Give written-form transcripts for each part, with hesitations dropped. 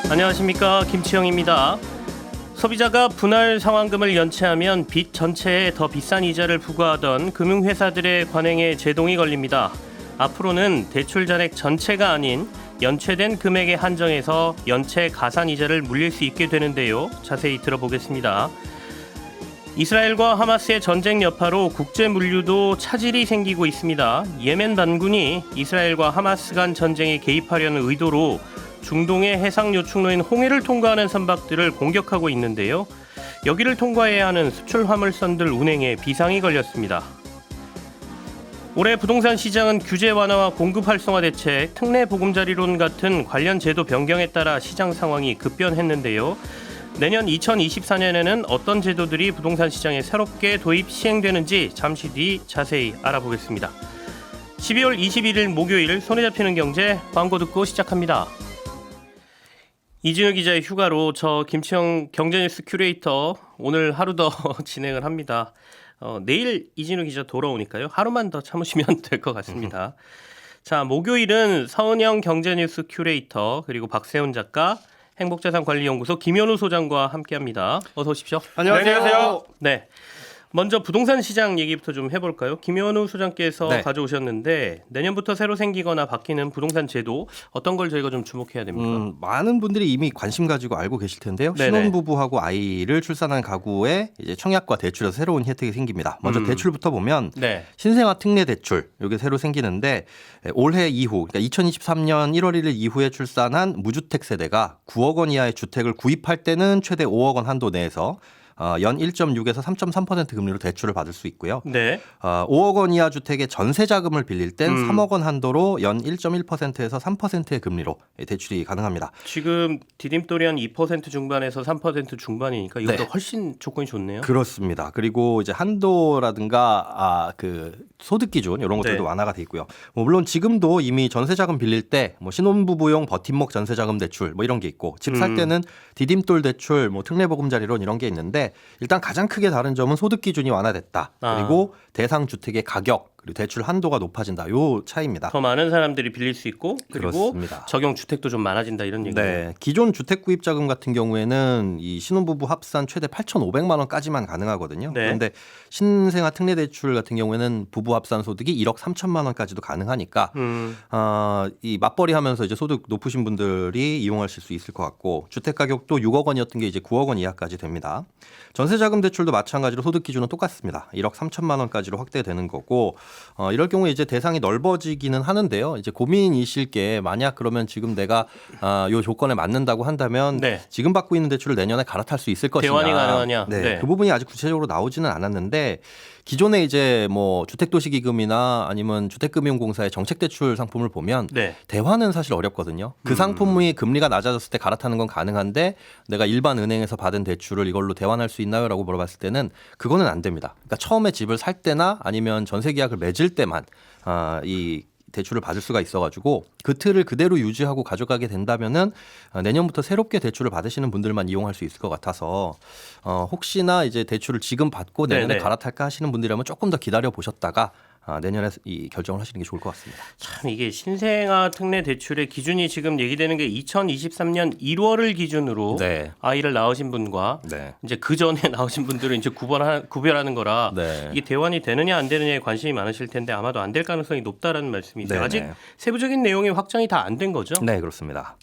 안녕하십니까, 김치영입니다. 소비자가 분할 상환금을 연체하면 빚 전체에 더 비싼 이자를 부과하던 금융회사들의 관행에 제동이 걸립니다. 앞으로는 대출 잔액 전체가 아닌 연체된 금액에 한정해서 연체 가산 이자를 물릴 수 있게 되는데요. 자세히 들어보겠습니다. 이스라엘과 하마스의 전쟁 여파로 국제 물류도 차질이 생기고 있습니다. 예멘 반군이 이스라엘과 하마스 간 전쟁에 개입하려는 의도로 중동의 해상 요충로인 홍해를 통과하는 선박들을 공격하고 있는데요. 여기를 통과해야 하는 수출 화물선들 운행에 비상이 걸렸습니다. 올해 부동산 시장은 규제 완화와 공급 활성화 대책, 특례 보금자리론 같은 관련 제도 변경에 따라 시장 상황이 급변했는데요. 내년 2024년에는 어떤 제도들이 부동산 시장에 새롭게 도입 시행되는지 잠시 뒤 자세히 알아보겠습니다. 12월 21일 목요일 손에 잡히는 경제 광고 듣고 시작합니다. 이진우 기자의 휴가로 저 김치영 경제뉴스 큐레이터 오늘 하루 더 진행을 합니다. 내일 이진우 기자 돌아오니까요. 하루만 더 참으시면 될 것 같습니다. 자, 목요일은 서은영 경제뉴스 큐레이터 그리고 박세훈 작가, 행복자산관리연구소 김현우 소장과 함께합니다. 어서 오십시오. 안녕하세요. 네. 먼저 부동산 시장 얘기부터 좀 해볼까요? 김현우 소장께서 가져오셨는데 내년부터 새로 생기거나 바뀌는 부동산 제도 어떤 걸 저희가 좀 주목해야 됩니까? 많은 분들이 이미 관심 가지고 알고 계실 텐데요. 신혼부부하고 아이를 출산한 가구에 이제 청약과 대출에서 새로운 혜택이 생깁니다. 먼저 대출부터 보면 신생아 특례 대출 이게 새로 생기는데 올해 이후 그러니까 2023년 1월 1일 이후에 출산한 무주택 세대가 9억 원 이하의 주택을 구입할 때는 최대 5억 원 한도 내에서 연 1.6에서 3.3% 금리로 대출을 받을 수 있고요. 5억 원 이하 주택의 전세 자금을 빌릴 땐 3억 원 한도로 연 1.1%에서 3%의 금리로 대출이 가능합니다. 지금 디딤돌이 한 2% 중반에서 3% 중반이니까 이보다 훨씬 조건이 좋네요. 그렇습니다. 그리고 이제 한도라든가 그 소득 기준 이런 것들도 완화가 돼 있고요. 물론 지금도 이미 전세 자금 빌릴 때 신혼부부용 버팀목 전세 자금 대출 이런 게 있고 집 살 때는 디딤돌 대출, 특례보금자리론 이런 게 있는데 일단 가장 크게 다른 점은 소득 기준이 완화됐다. 그리고 대상 주택의 가격 그리고 대출 한도가 높아진다. 요 차이입니다. 더 많은 사람들이 빌릴 수 있고 그리고 그렇습니다. 적용 주택도 좀 많아진다 이런 얘기예요. 기존 주택 구입 자금 같은 경우에는 이 신혼부부 합산 최대 8,500만 원까지만 가능하거든요. 그런데 신생아 특례 대출 같은 경우에는 부부 합산 소득이 1억 3천만 원까지도 가능하니까 이 맞벌이 하면서 이제 소득 높으신 분들이 이용하실 수 있을 것 같고 주택 가격도 6억 원이었던 게 이제 9억 원 이하까지 됩니다. 전세 자금 대출도 마찬가지로 소득 기준은 똑같습니다. 1억 3천만 원까지로 확대되는 거고 이럴 경우에 이제 대상이 넓어지기는 하는데요. 이제 고민이실 게 만약 그러면 지금 내가 요 조건에 맞는다고 한다면 지금 받고 있는 대출을 내년에 갈아탈 수 있을 것이냐. 대환이 가능하냐. 그 부분이 아직 구체적으로 나오지는 않았는데 기존에 이제 주택도시기금이나 아니면 주택금융공사의 정책대출 상품을 보면 대환은 사실 어렵거든요. 그 상품의 금리가 낮아졌을 때 갈아타는 건 가능한데 내가 일반 은행에서 받은 대출을 이걸로 대환할 수 있나요? 라고 물어봤을 때는 그거는 안 됩니다. 그러니까 처음에 집을 살 때나 아니면 전세계약을 맺을 때만 이 대출을 받을 수가 있어가지고 그 틀을 그대로 유지하고 가져가게 된다면은 내년부터 새롭게 대출을 받으시는 분들만 이용할 수 있을 것 같아서 혹시나 이제 대출을 지금 받고 내년에 갈아탈까 하시는 분들이라면 조금 더 기다려 보셨다가 내년에 이 결정을 하시는 게 좋을 것 같습니다. 참 이게 신생아 특례 대출의 기준이 지금 얘기되는 게 2023년 1월을 기준으로 아이를 낳으신 분과 이제 그 전에 낳으신 분들을 이제 구별하는 거라 이게 대환이 되느냐 안 되느냐에 관심이 많으실 텐데 아마도 안 될 가능성이 높다라는 말씀이세요. 아직 세부적인 내용이 확정이 다 안 된 거죠? 네, 그렇습니다.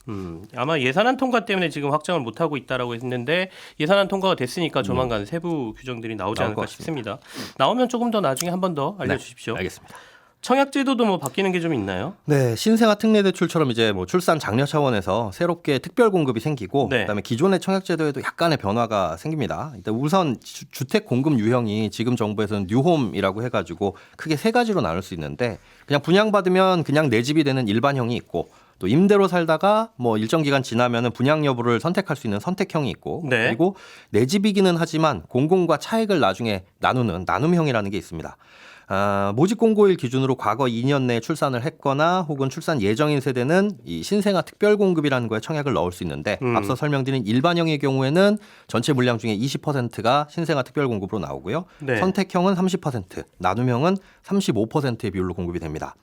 아마 예산안 통과 때문에 지금 확정을 못 하고 있다라고 했는데 예산안 통과가 됐으니까 조만간 세부 규정들이 나오지 않을까 싶습니다. 나오면 조금 더 나중에 한 번 더 알려주십시오. 알겠습니다. 청약제도도 바뀌는 게 좀 있나요? 네, 신생아 특례 대출처럼 이제 출산 장려 차원에서 새롭게 특별 공급이 생기고 그다음에 기존의 청약제도에도 약간의 변화가 생깁니다. 일단 우선 주택 공급 유형이 지금 정부에서는 뉴홈이라고 해가지고 크게 세 가지로 나눌 수 있는데 그냥 분양받으면 그냥 내 집이 되는 일반형이 있고 또 임대로 살다가 일정 기간 지나면은 분양 여부를 선택할 수 있는 선택형이 있고 그리고 내 집이기는 하지만 공공과 차익을 나중에 나누는 나눔형이라는 게 있습니다. 모집 공고일 기준으로 과거 2년 내에 출산을 했거나 혹은 출산 예정인 세대는 이 신생아 특별공급이라는 거에 청약을 넣을 수 있는데 앞서 설명드린 일반형의 경우에는 전체 물량 중에 20%가 신생아 특별공급으로 나오고요. 선택형은 30%, 나눔형은 35%의 비율로 공급이 됩니다.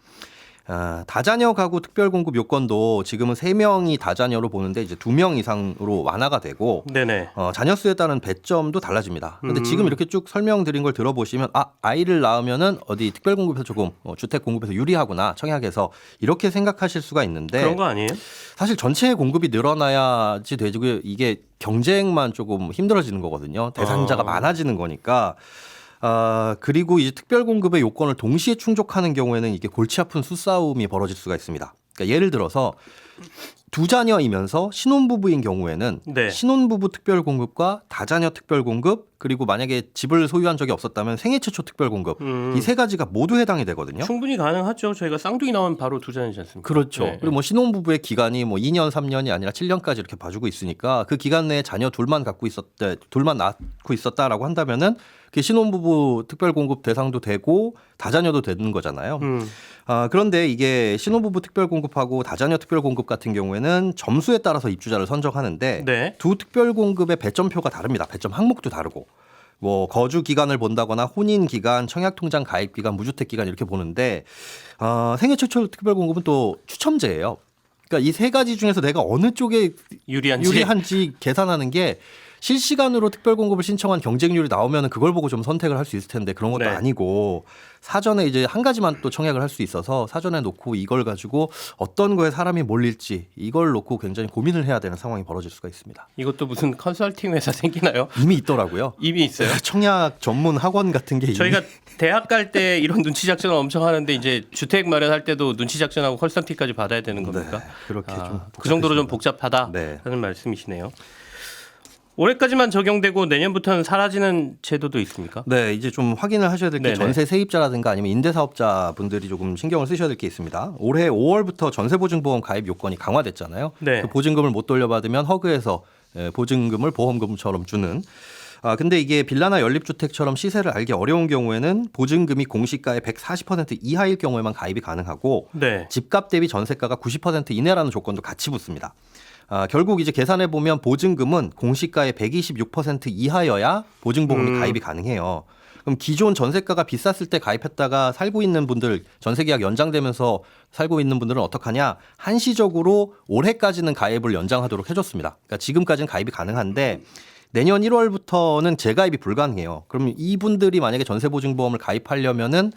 다자녀 가구 특별공급 요건도 지금은 3명이 다자녀로 보는데 이제 2명 이상으로 완화가 되고 네네. 자녀 수에 따른 배점도 달라집니다. 근데 지금 이렇게 쭉 설명드린 걸 들어보시면 아이를 낳으면은 어디 특별공급에서 조금 주택 공급에서 유리하구나 청약에서 이렇게 생각하실 수가 있는데 그런 거 아니에요? 사실 전체 공급이 늘어나야지 되고요. 이게 경쟁만 조금 힘들어지는 거거든요. 대상자가 많아지는 거니까. 그리고 이제 특별 공급의 요건을 동시에 충족하는 경우에는 이게 골치 아픈 수싸움이 벌어질 수가 있습니다. 그러니까 예를 들어서 2자녀이면서 신혼부부인 경우에는 네. 신혼부부 특별 공급과 다자녀 특별 공급 그리고 만약에 집을 소유한 적이 없었다면 생애 최초 특별 공급 이 3가지가 모두 해당이 되거든요. 충분히 가능하죠. 저희가 쌍둥이 나오면 바로 2자녀지 않습니까? 그렇죠. 네. 그리고 뭐 신혼부부의 기간이 뭐 2년, 3년이 아니라 7년까지 이렇게 봐주고 있으니까 그 기간 내에 자녀 둘만 낳고 있었다라고 한다면은 그 신혼부부 특별공급 대상도 되고 다자녀도 되는 거잖아요. 그런데 이게 신혼부부 특별공급하고 다자녀 특별공급 같은 경우에는 점수에 따라서 입주자를 선정하는데 네. 두 특별공급의 배점표가 다릅니다. 배점 항목도 다르고. 뭐 거주 기간을 본다거나 혼인 기간, 청약 통장 가입 기간, 무주택 기간 이렇게 보는데 생애 최초 특별 공급은 또 추첨제예요. 그러니까 이 3가지 중에서 내가 어느 쪽에 유리한지 계산하는 게 실시간으로 특별 공급을 신청한 경쟁률이 나오면 그걸 보고 좀 선택을 할 수 있을 텐데 그런 것도 네. 아니고 사전에 이제 한 가지만 또 청약을 할 수 있어서 사전에 놓고 이걸 가지고 어떤 거에 사람이 몰릴지 이걸 놓고 굉장히 고민을 해야 되는 상황이 벌어질 수가 있습니다. 이것도 무슨 컨설팅 회사 생기나요? 이미 있더라고요. 이미 있어요? 청약 전문 학원 같은 게 저희가 대학 갈 때 이런 눈치 작전을 엄청 하는데 이제 주택 마련할 때도 눈치 작전하고 컨설팅까지 받아야 되는 겁니까? 네, 그렇게 좀 그 정도로 좀 복잡하다는 네. 말씀이시네요. 올해까지만 적용되고 내년부터는 사라지는 제도도 있습니까? 네, 이제 좀 확인을 하셔야 될 게 네네. 전세 세입자라든가 아니면 임대사업자분들이 조금 신경을 쓰셔야 될 게 있습니다. 올해 5월부터 전세보증보험 가입 요건이 강화됐잖아요. 네. 그 보증금을 못 돌려받으면 허그에서 보증금을 보험금처럼 주는. 근데 이게 빌라나 연립주택처럼 시세를 알기 어려운 경우에는 보증금이 공시가의 140% 이하일 경우에만 가입이 가능하고 네. 집값 대비 전세가가 90% 이내라는 조건도 같이 붙습니다. 결국 이제 계산해 보면 보증금은 공시가의 126% 이하여야 보증보험이 가입이 가능해요. 그럼 기존 전세가가 비쌌을 때 가입했다가 살고 있는 분들 전세 계약 연장되면서 살고 있는 분들은 어떡하냐? 한시적으로 올해까지는 가입을 연장하도록 해줬습니다. 그러니까 지금까지는 가입이 가능한데 내년 1월부터는 재가입이 불가능해요. 그럼 이분들이 만약에 전세보증보험을 가입하려면은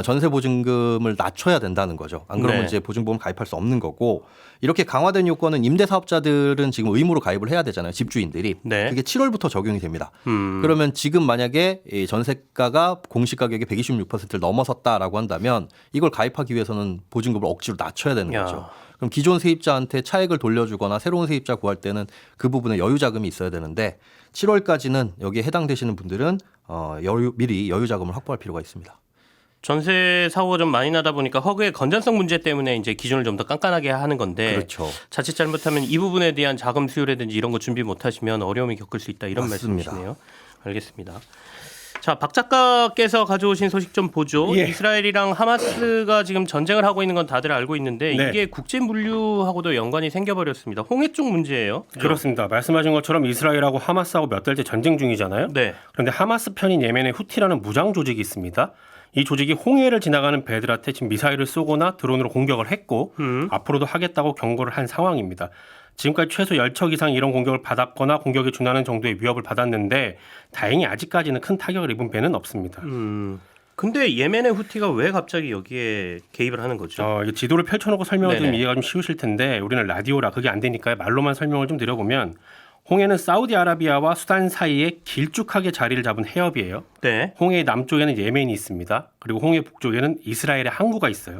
전세보증금을 낮춰야 된다는 거죠. 안 그러면 네. 이제 보증보험 가입할 수 없는 거고 이렇게 강화된 요건은 임대사업자들은 지금 의무로 가입을 해야 되잖아요. 집주인들이. 네. 그게 7월부터 적용이 됩니다. 그러면 지금 만약에 이 전세가가 공시가격의 126%를 넘어섰다라고 한다면 이걸 가입하기 위해서는 보증금을 억지로 낮춰야 되는 야. 거죠. 그럼 기존 세입자한테 차액을 돌려주거나 새로운 세입자 구할 때는 그 부분에 여유 자금이 있어야 되는데 7월까지는 여기에 해당되시는 분들은 미리 여유 자금을 확보할 필요가 있습니다. 전세 사고가 좀 많이 나다 보니까 허그의 건전성 문제 때문에 이제 기준을 좀 더 깐깐하게 하는 건데 그렇죠. 자칫 잘못하면 이 부분에 대한 자금 수요라든지 이런 거 준비 못하시면 어려움이 겪을 수 있다 이런 맞습니다. 말씀이시네요. 알겠습니다. 자, 박 작가께서 가져오신 소식 좀 보죠. 예. 이스라엘이랑 하마스가 지금 전쟁을 하고 있는 건 다들 알고 있는데 네. 이게 국제 물류하고도 연관이 생겨버렸습니다. 홍해 쪽 문제예요. 그죠? 그렇습니다. 말씀하신 것처럼 이스라엘하고 하마스하고 몇 달째 전쟁 중이잖아요. 네. 그런데 하마스 편인 예멘의 후티라는 무장 조직이 있습니다. 이 조직이 홍해를 지나가는 배들한테 지금 미사일을 쏘거나 드론으로 공격을 했고 앞으로도 하겠다고 경고를 한 상황입니다. 지금까지 최소 10척 이상 이런 공격을 받았거나 공격에 준하는 정도의 위협을 받았는데 다행히 아직까지는 큰 타격을 입은 배는 없습니다. 근데 예멘의 후티가 왜 갑자기 여기에 개입을 하는 거죠? 이게 지도를 펼쳐놓고 설명을 네네. 드리면 이해가 좀 쉬우실 텐데 우리는 라디오라 그게 안 되니까요. 말로만 설명을 좀 드려보면 홍해는 사우디아라비아와 수단 사이에 길쭉하게 자리를 잡은 해협이에요. 네. 홍해의 남쪽에는 예멘이 있습니다. 그리고 홍해 북쪽에는 이스라엘의 항구가 있어요.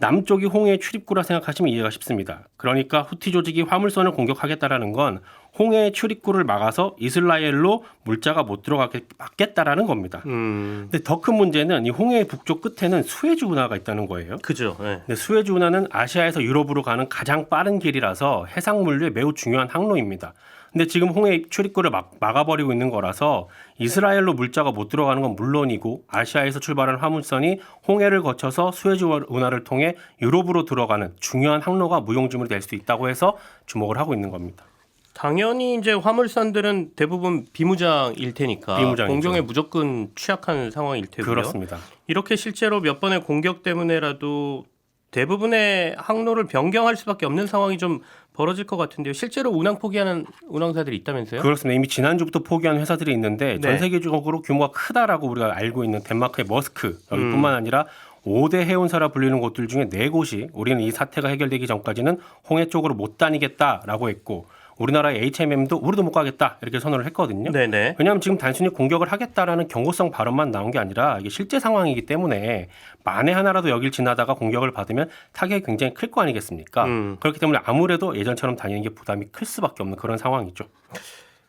남쪽이 홍해의 출입구라 생각하시면 이해가 쉽습니다. 그러니까 후티 조직이 화물선을 공격하겠다라는 건 홍해의 출입구를 막아서 이스라엘로 물자가 못 들어가게 막겠다라는 겁니다. 근데 더 큰 문제는 이 홍해의 북쪽 끝에는 수에즈 운하가 있다는 거예요. 그죠. 네. 근데 수에즈 운하는 아시아에서 유럽으로 가는 가장 빠른 길이라서 해상 물류의 매우 중요한 항로입니다. 근데 지금 홍해 출입구를 막아버리고 있는 거라서 이스라엘로 물자가 못 들어가는 건 물론이고 아시아에서 출발한 화물선이 홍해를 거쳐서 수에즈 운하를 통해 유럽으로 들어가는 중요한 항로가 무용지물이 될 수 있다고 해서 주목을 하고 있는 겁니다. 당연히 이제 화물선들은 대부분 비무장일 테니까 비무장이죠. 공격에 무조건 취약한 상황일 테고요. 그렇습니다. 이렇게 실제로 몇 번의 공격 때문에라도 대부분의 항로를 변경할 수밖에 없는 상황이 좀 벌어질 것 같은데요. 실제로 운항 포기하는 운항사들이 있다면서요? 그렇습니다. 이미 지난주부터 포기한 회사들이 있는데 네. 전 세계적으로 규모가 크다라고 우리가 알고 있는 덴마크의 머스크 여기뿐만 아니라 5대 해운사라 불리는 곳들 중에 4곳이 우리는 이 사태가 해결되기 전까지는 홍해 쪽으로 못 다니겠다라고 했고 우리나라의 HMM도 우리도 못 가겠다 이렇게 선언을 했거든요. 네네. 왜냐하면 지금 단순히 공격을 하겠다라는 경고성 발언만 나온 게 아니라 이게 실제 상황이기 때문에 만에 하나라도 여길 지나다가 공격을 받으면 타격이 굉장히 클 거 아니겠습니까? 그렇기 때문에 아무래도 예전처럼 다니는 게 부담이 클 수밖에 없는 그런 상황이죠.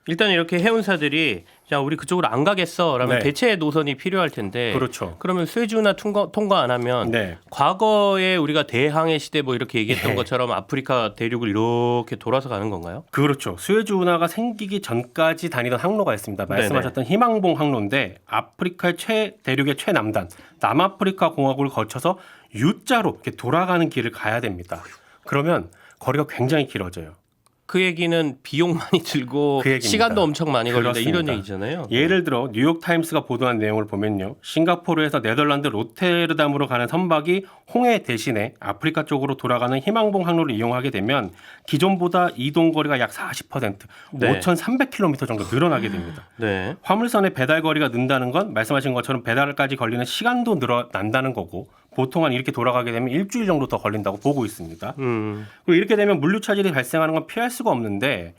일단 이렇게 해운사들이 자 우리 그쪽으로 안 가겠어라면 네. 대체 노선이 필요할 텐데 그렇죠. 그러면 스웨즈운하 통과 안 하면 네. 과거에 우리가 대항해 시대 뭐 이렇게 얘기했던 네. 것처럼 아프리카 대륙을 이렇게 돌아서 가는 건가요? 그렇죠. 스웨즈 운하가 생기기 전까지 다니던 항로가 있습니다. 말씀하셨던 희망봉 항로인데 아프리카의 대륙의 최남단 남아프리카 공화국을 거쳐서 U자로 이렇게 돌아가는 길을 가야 됩니다. 그러면 거리가 굉장히 길어져요. 그 얘기는 비용 많이 들고 그 얘기입니다. 시간도 엄청 많이 걸린다 그렇습니다. 이런 얘기잖아요. 예를 들어 뉴욕타임스가 보도한 내용을 보면요. 싱가포르에서 네덜란드 로테르담으로 가는 선박이 홍해 대신에 아프리카 쪽으로 돌아가는 희망봉 항로를 이용하게 되면 기존보다 이동 거리가 약 40% 네. 5,300km 정도 늘어나게 됩니다. 네. 화물선의 배달 거리가 는다는 건 말씀하신 것처럼 배달까지 걸리는 시간도 늘어난다는 거고 보통은 이렇게 돌아가게 되면 일주일 정도 더 걸린다고 보고 있습니다. 그리고 이렇게 되면 물류 차질이 발생하는 건 피할 수가 없는데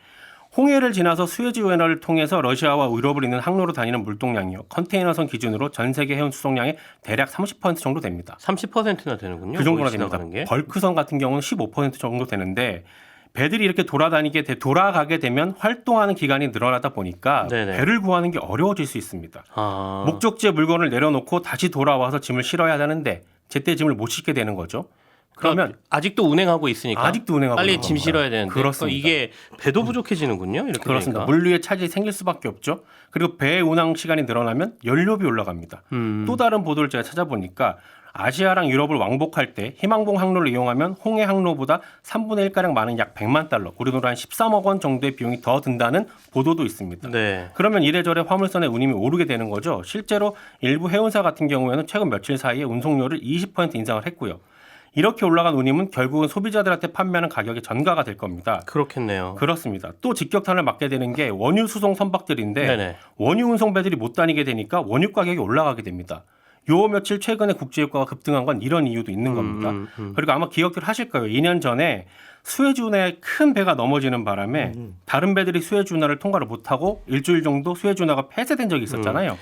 홍해를 지나서 수에즈 운하를 통해서 러시아와 유럽을 잇는 항로로 다니는 물동량이요. 컨테이너선 기준으로 전 세계 해운 수송량의 대략 30% 정도 됩니다. 30%나 되는군요. 그 정도나 거기 됩니다. 지나가는 게. 벌크선 같은 경우는 15% 정도 되는데 배들이 이렇게 돌아가게 되면 활동하는 기간이 늘어나다 보니까 네네. 배를 구하는 게 어려워질 수 있습니다. 아. 목적지에 물건을 내려놓고 다시 돌아와서 짐을 실어야 하는데 제때 짐을 못 싣게 되는 거죠. 그러면 아직도 운행하고 있으니까 아직도 운행하고 빨리 있는 짐 겁니다. 실어야 되는데 그렇습니다. 이게 배도 부족해지는군요. 이렇게 그렇습니다. 되니까. 물류의 차질이 생길 수밖에 없죠. 그리고 배 운항 시간이 늘어나면 연료비 올라갑니다. 또 다른 보도를 제가 찾아보니까 아시아랑 유럽을 왕복할 때 희망봉 항로를 이용하면 홍해 항로보다 3분의 1가량 많은 약 100만 달러, 우리 돈으로 한 13억 원 정도의 비용이 더 든다는 보도도 있습니다. 네. 그러면 이래저래 화물선의 운임이 오르게 되는 거죠. 실제로 일부 해운사 같은 경우에는 최근 며칠 사이에 운송료를 20% 인상을 했고요. 이렇게 올라간 운임은 결국은 소비자들한테 판매하는 가격이 전가가 될 겁니다. 그렇겠네요. 그렇습니다. 또 직격탄을 맞게 되는 게 원유 수송 선박들인데 네네. 원유 운송배들이 못 다니게 되니까 원유 가격이 올라가게 됩니다. 요 며칠 최근에 국제유가가 급등한 건 이런 이유도 있는 겁니다. 그리고 아마 기억들 하실 거예요. 2년 전에 수에즈운하에 큰 배가 넘어지는 바람에 다른 배들이 수에즈운하를 통과를 못하고 일주일 정도 수에즈운하가 폐쇄된 적이 있었잖아요.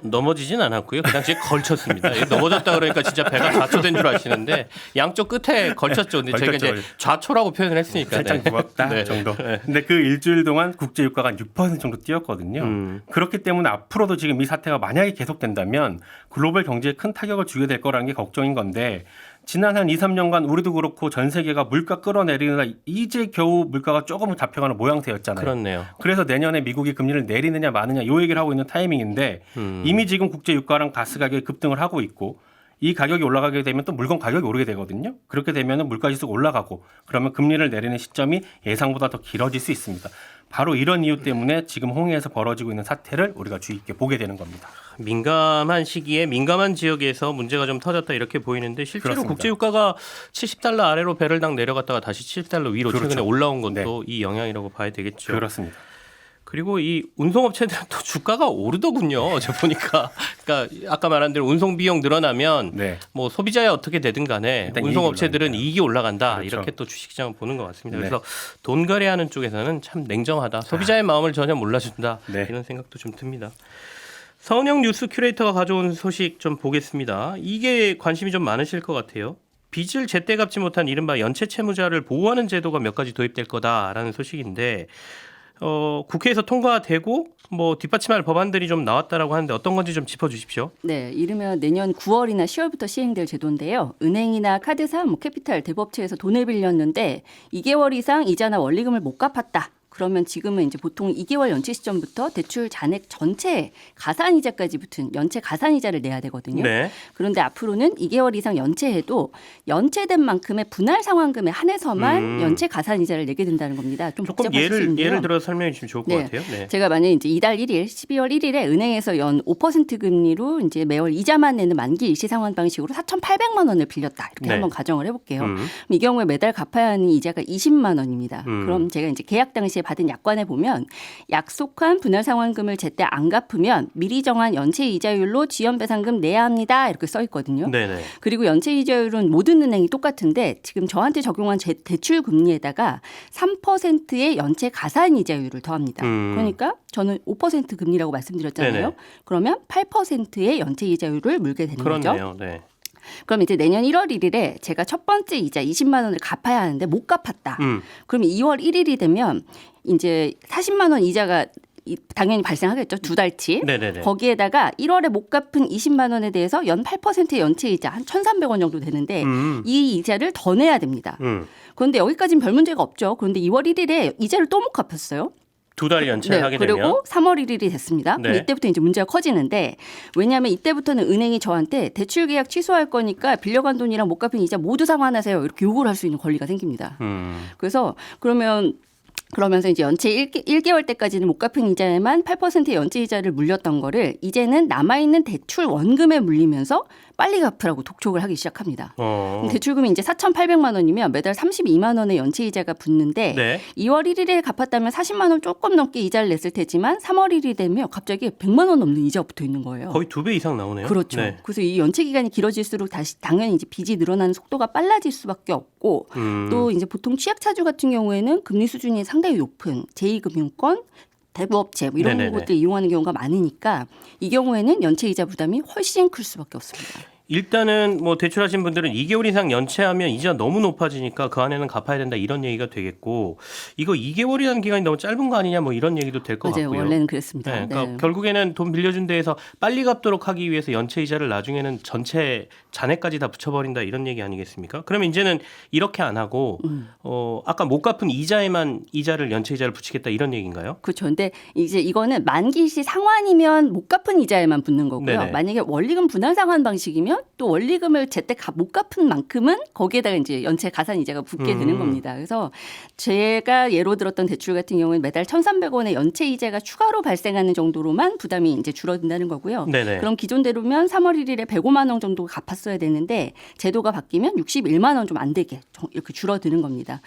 넘어지진 않았고요. 그 당시에 걸쳤습니다. 넘어졌다 그러니까 진짜 배가 좌초된 줄 아시는데 양쪽 끝에 걸쳤죠. 근데 저희가 이제 걸쳤죠. 좌초라고 표현을 했으니까. 살짝 누웠다 네. 정도. 근데 그 일주일 동안 국제유가가 6% 정도 뛰었거든요. 그렇기 때문에 앞으로도 지금 이 사태가 만약에 계속된다면 글로벌 경제에 큰 타격을 주게 될 거라는 게 걱정인 건데 지난 한 2, 3년간 우리도 그렇고 전 세계가 물가 끌어내리느라 이제 겨우 물가가 조금 잡혀가는 모양새였잖아요. 그렇네요. 그래서 내년에 미국이 금리를 내리느냐 마느냐 요 얘기를 하고 있는 타이밍인데 이미 지금 국제 유가랑 가스 가격이 급등을 하고 있고 이 가격이 올라가게 되면 또 물건 가격이 오르게 되거든요. 그렇게 되면 물가지수가 올라가고 그러면 금리를 내리는 시점이 예상보다 더 길어질 수 있습니다. 바로 이런 이유 때문에 지금 홍해에서 벌어지고 있는 사태를 우리가 주의 깊게 보게 되는 겁니다. 민감한 시기에 민감한 지역에서 문제가 좀 터졌다 이렇게 보이는데 실제로 그렇습니다. 국제유가가 70달러 아래로 배럴당 내려갔다가 다시 70달러 위로 그렇죠. 최근에 올라온 것도 이 영향이라고 봐야 되겠죠. 그렇습니다. 그리고 이 운송업체들은 또 주가가 오르더군요. 저 보니까 그러니까 아까 말한 대로 운송 비용 늘어나면 네. 뭐 소비자야 어떻게 되든 간에 일단 운송업체들은 이익이 이익이 올라간다. 그렇죠. 이렇게 또 주식시장을 보는 것 같습니다. 네. 그래서 돈 거래하는 쪽에서는 참 냉정하다. 소비자의 마음을 전혀 몰라준다. 네. 이런 생각도 좀 듭니다. 서은영 뉴스 큐레이터가 가져온 소식 좀 보겠습니다. 이게 관심이 좀 많으실 것 같아요. 빚을 제때 갚지 못한 이른바 연체 채무자를 보호하는 제도가 몇 가지 도입될 거다라는 소식인데 국회에서 통과되고 뭐 뒷받침할 법안들이 좀 나왔다라고 하는데 어떤 건지 좀 짚어주십시오. 네, 이르면 내년 9월이나 10월부터 시행될 제도인데요. 은행이나 카드사, 캐피탈, 대부업체에서 돈을 빌렸는데 2개월 이상 이자나 원리금을 못 갚았다. 그러면 지금은 이제 보통 2개월 연체 시점부터 대출 잔액 전체 가산이자까지 붙은 연체 가산이자를 내야 되거든요. 네. 그런데 앞으로는 2개월 이상 연체해도 연체된 만큼의 분할 상환금에 한해서만 연체 가산이자를 내게 된다는 겁니다. 좀 조금 복잡하실 수 있는데요. 예를 들어 설명해 주시면 좋을 것 네. 같아요. 네. 제가 만약에 이제 이달 1일, 12월 1일에 은행에서 연 5% 금리로 이제 매월 이자만 내는 만기 일시 상환 방식으로 4,800만 원을 빌렸다. 이렇게 네. 한번 가정을 해볼게요. 그럼 이 경우에 매달 갚아야 하는 이자가 20만 원입니다. 그럼 제가 이제 계약 당시에 받은 약관에 보면 약속한 분할 상환금을 제때 안 갚으면 미리 정한 연체 이자율로 지연배상금 내야 합니다. 이렇게 써 있거든요. 네네. 그리고 연체 이자율은 모든 은행이 똑같은데 지금 저한테 적용한 대출 금리에다가 3%의 연체 가산 이자율을 더합니다. 그러니까 저는 5% 금리라고 말씀드렸잖아요. 네네. 그러면 8%의 연체 이자율을 물게 되는 거죠. 그렇네요. 네. 그럼 이제 내년 1월 1일에 제가 첫 번째 이자 20만 원을 갚아야 하는데 못 갚았다. 그러면 2월 1일이 되면 이제 40만 원 이자가 당연히 발생하겠죠. 두 달치. 네네네. 거기에다가 1월에 못 갚은 20만 원에 대해서 연 8%의 연체 이자 한 1,300원 정도 되는데 이 이자를 더 내야 됩니다. 그런데 여기까지는 별 문제가 없죠. 그런데 2월 1일에 이자를 또 못 갚았어요. 2달 연체하게 그리고 되면. 3월 1일이 됐습니다. 네. 그럼 이때부터 이제 문제가 커지는데 왜냐하면 이때부터는 은행이 저한테 대출 계약 취소할 거니까 빌려간 돈이랑 못 갚은 이자 모두 상환하세요. 이렇게 요구를 할 수 있는 권리가 생깁니다. 그래서 그러면서 이제 연체 1개월 때까지는 못 갚은 이자에만 8%의 연체 이자를 물렸던 거를 이제는 남아있는 대출 원금에 물리면서 빨리 갚으라고 독촉을 하기 시작합니다. 대출금이 이제 4,800만 원이면 매달 32만 원의 연체 이자가 붙는데 네. 2월 1일에 갚았다면 40만 원 조금 넘게 이자를 냈을 테지만 3월 1일이 되면 갑자기 100만 원 넘는 이자가 붙어 있는 거예요. 거의 2배 이상 나오네요. 그렇죠. 네. 그래서 이 연체 기간이 길어질수록 다시 당연히 이제 빚이 늘어나는 속도가 빨라질 수밖에 없고 또 이제 보통 취약 차주 같은 경우에는 금리 수준이 상당히 높은 제2금융권 대부업체 뭐 이런 네네네. 것들 이용하는 경우가 많으니까 이 경우에는 연체 이자 부담이 훨씬 클 수밖에 없습니다. 일단은 뭐 대출하신 분들은 2개월 이상 연체하면 이자 너무 높아지니까 그 안에는 갚아야 된다 이런 얘기가 되겠고 이거 2개월이라는 기간이 너무 짧은 거 아니냐 뭐 이런 얘기도 될 것 맞아요. 같고요. 원래는 그랬습니다. 네, 그러니까 네. 결국에는 돈 빌려준 데에서 빨리 갚도록 하기 위해서 연체 이자를 나중에는 전체 잔액까지 다 붙여버린다 이런 얘기 아니겠습니까? 그러면 이제는 이렇게 안 하고 아까 못 갚은 이자에만 연체 이자를 붙이겠다 이런 얘기인가요? 그렇죠. 근데 이제 이거는 만기시 상환이면 못 갚은 이자에만 붙는 거고요. 네네. 만약에 원리금 분할 상환 방식이면 또 원리금을 제때 못 갚은 만큼은 거기에다가 이제 연체 가산 이자가 붙게 되는 겁니다. 그래서 제가 예로 들었던 대출 같은 경우는 매달 1,300원의 연체 이자가 추가로 발생하는 정도로만 부담이 이제 줄어든다는 거고요. 네네. 그럼 기존대로면 3월 1일에 105만 원 정도 갚았어야 되는데 제도가 바뀌면 61만 원 좀 안 되게 이렇게 줄어드는 겁니다.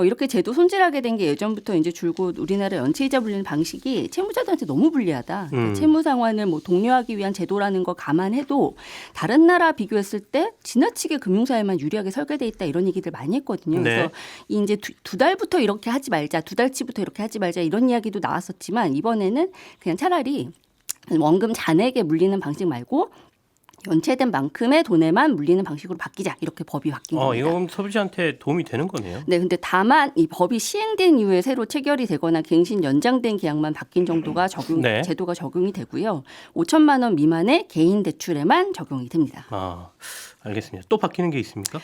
이렇게 제도 손질하게 된 게 예전부터 이제 줄곧 우리나라 연체 이자 불리는 방식이 채무자들한테 너무 불리하다. 그러니까 채무 상환을 뭐 독려하기 위한 제도라는 거 감안해도 다른 나라 비교했을 때 지나치게 금융사에만 유리하게 설계돼 있다 이런 얘기들 많이 했거든요. 네. 그래서 이제 두 달부터 이렇게 하지 말자, 두 달치부터 이렇게 하지 말자 이런 이야기도 나왔었지만 이번에는 그냥 차라리 원금 잔액에 물리는 방식 말고 연체된 만큼의 돈에만 물리는 방식으로 바뀌자 이렇게 법이 바뀐 겁니다. 이건 소비자한테 도움이 되는 거네요. 네, 근데 다만 이 법이 시행된 이후에 새로 체결이 되거나 갱신 연장된 계약만 바뀐 정도가 네. 제도가 적용이 되고요. 5천만 원 미만의 개인 대출에만 적용이 됩니다. 알겠습니다. 또 바뀌는 게 있습니까?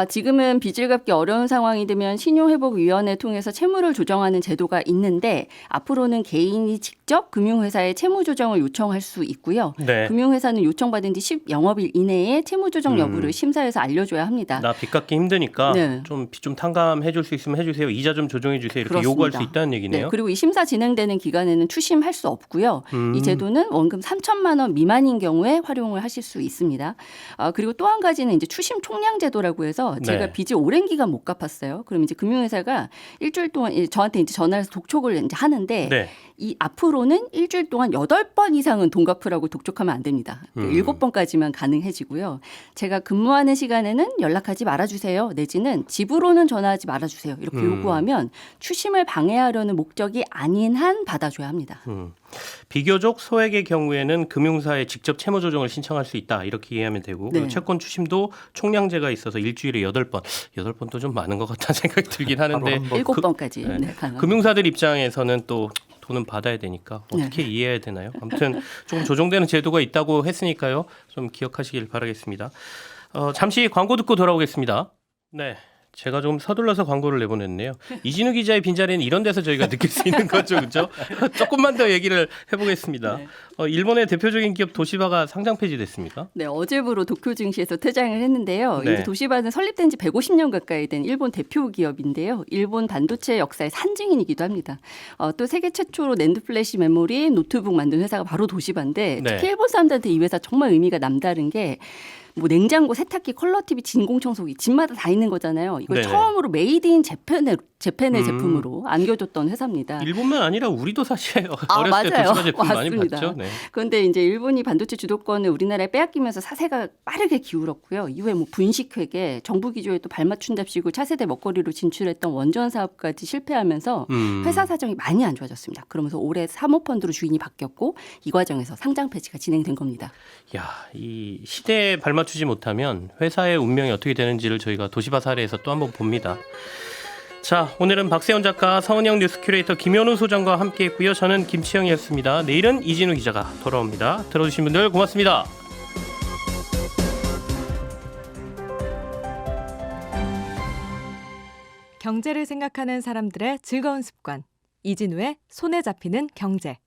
지금은 빚을 갚기 어려운 상황이 되면 신용회복위원회 통해서 채무를 조정하는 제도가 있는데 앞으로는 개인이 직접 금융회사에 채무 조정을 요청할 수 있고요. 네. 금융회사는 요청받은 뒤 10영업일 이내에 채무 조정 여부를 심사해서 알려줘야 합니다. 나 빚 갚기 힘드니까 네. 좀 탕감해 줄 수 있으면 해주세요. 이자 좀 조정해 주세요. 이렇게 그렇습니다. 요구할 수 있다는 얘기네요. 네, 그리고 이 심사 진행되는 기간에는 추심할 수 없고요. 이 제도는 원금 3천만 원 미만인 경우에 활용을 하실 수 있습니다. 그리고 또 한 가지는 이제 추심 총량 제도라고 해서 제가 네. 빚을 오랜 기간 못 갚았어요. 그럼 이제 금융회사가 일주일 동안 저한테 이제 전화해서 독촉을 이제 하는데 네. 이 앞으로는 일주일 동안 8번 이상은 돈 갚으라고 독촉하면 안 됩니다. 7번까지만 가능해지고요. 제가 근무하는 시간에는 연락하지 말아주세요. 내지는 집으로는 전화하지 말아주세요. 이렇게 요구하면 추심을 방해하려는 목적이 아닌 한 받아줘야 합니다. 비교적 소액의 경우에는 금융사에 직접 채무 조정을 신청할 수 있다. 이렇게 이해하면 되고 네. 그리고 채권 추심도 총량제가 있어서 일주일에 8번. 8번도 좀 많은 것 같다는 생각이 들긴 하는데 7번까지 네. 가능합니다. 금융사들 입장에서는 또 돈은 받아야 되니까 어떻게 이해해야 되나요? 아무튼 조금 조정되는 제도가 있다고 했으니까요. 좀 기억하시길 바라겠습니다. 잠시 광고 듣고 돌아오겠습니다. 네. 제가 좀 서둘러서 광고를 내보냈네요. 이진우 기자의 빈자리는 이런 데서 저희가 느낄 수 있는 거죠, 그렇죠? 조금만 더 얘기를 해보겠습니다. 네. 일본의 대표적인 기업 도시바가 상장 폐지됐습니까? 네, 어제부로 도쿄 증시에서 퇴장을 했는데요. 네. 이 도시바는 설립된 지 150년 가까이 된 일본 대표 기업인데요. 일본 반도체 역사의 산증인이기도 합니다. 또 세계 최초로 낸드 플래시 메모리 노트북 만든 회사가 바로 도시바인데 네. 특히 일본 사람들한테 이 회사 정말 의미가 남다른 게 뭐 냉장고, 세탁기, 컬러 TV, 진공청소기 집마다 다 있는 거잖아요. 이걸 네네. 처음으로 메이드 인 재팬의 제품으로 안겨줬던 회사입니다. 일본만 아니라 우리도 사실 아, 어렸을 때 맞아요. 도시바 제품 많이 맞습니다. 봤죠. 네. 그런데 이제 일본이 반도체 주도권을 우리나라에 빼앗기면서 사세가 빠르게 기울었고요. 이후에 뭐 분식회계, 정부 기조에 또 발맞춘답시고 차세대 먹거리로 진출했던 원전 사업까지 실패하면서 회사 사정이 많이 안 좋아졌습니다. 그러면서 올해 사모펀드로 주인이 바뀌었고 이 과정에서 상장 폐지가 진행된 겁니다. 야, 이 시대에 발맞추지 못하면 회사의 운명이 어떻게 되는지를 저희가 도시바 사례에서 또 한번 봅니다. 자, 오늘은 박세훈 작가, 서은영 뉴스 큐레이터, 김현우 소장과 함께했고요. 저는 김치영이었습니다. 내일은 이진우 기자가 돌아옵니다. 들어주신 분들 고맙습니다. 경제를 생각하는 사람들의 즐거운 습관. 이진우의 손에 잡히는 경제.